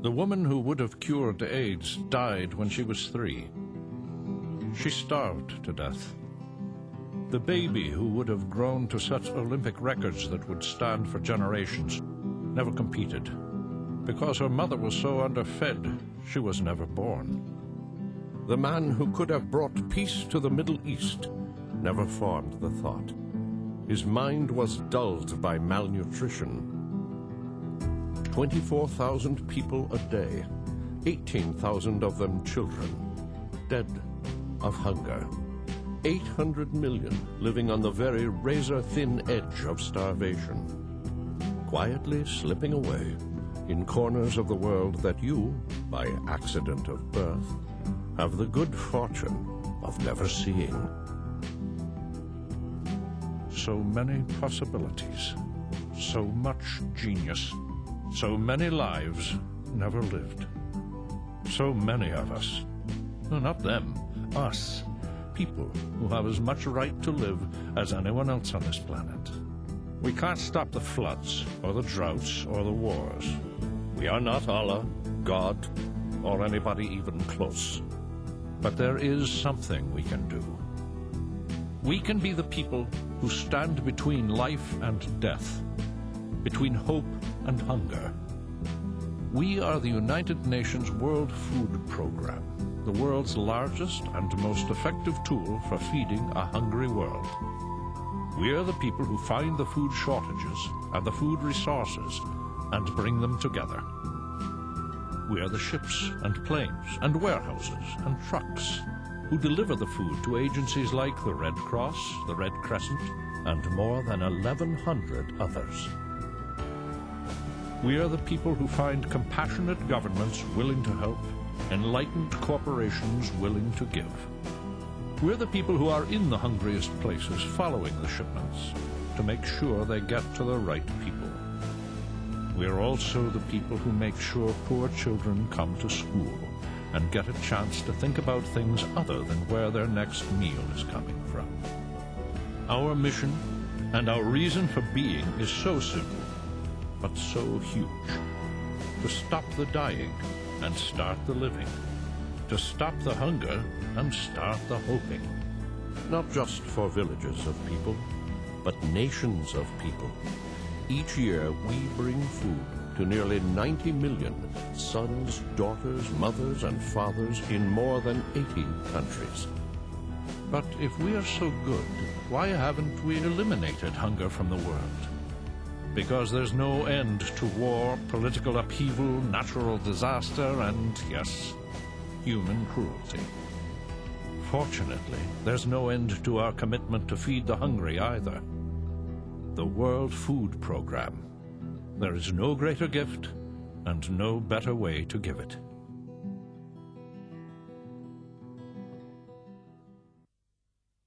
The woman who would have cured AIDS died when she was 3. She starved to death. The baby who would have grown to such Olympic records that would stand for generations never competed. Because her mother was so underfed, she was never born. The man who could have brought peace to the Middle East never formed the thought. His mind was dulled by malnutrition. 24,000 people a day, 18,000 of them children, dead of hunger. 800 million living on the very razor-thin edge of starvation, quietly slipping away in corners of the world that you, by accident of birth, have the good fortune of never seeing. So many possibilities, so much genius, so many lives never lived. So many of us. No, not them, us. People who have as much right to live as anyone else on this planet. We can't stop the floods, or the droughts, or the wars. We are not Allah, God, or anybody even close. But there is something we can do. We can be the people who stand between life and death, between hope and hunger. We are the United Nations World Food Program, the world's largest and most effective tool for feeding a hungry world. We are the people who find the food shortages and the food resources and bring them together. We are the ships and planes and warehouses and trucks who deliver the food to agencies like the Red Cross, the Red Crescent, and more than 1,100 others. We are the people who find compassionate governments willing to help, enlightened corporations willing to give. We're the people who are in the hungriest places following the shipments to make sure they get to the right people. We're also the people who make sure poor children come to school and get a chance to think about things other than where their next meal is coming from. Our mission and our reason for being is so simple, but so huge. To stop the dying and start the living. To stop the hunger and start the hoping. Not just for villages of people, but nations of people. Each year we bring food to nearly 90 million sons, daughters, mothers, and fathers in more than 80 countries. But if we are so good, why haven't we eliminated hunger from the world? Because there's no end to war, political upheaval, natural disaster, and, yes, human cruelty. Fortunately, there's no end to our commitment to feed the hungry either. The World Food Program. There is no greater gift and no better way to give it.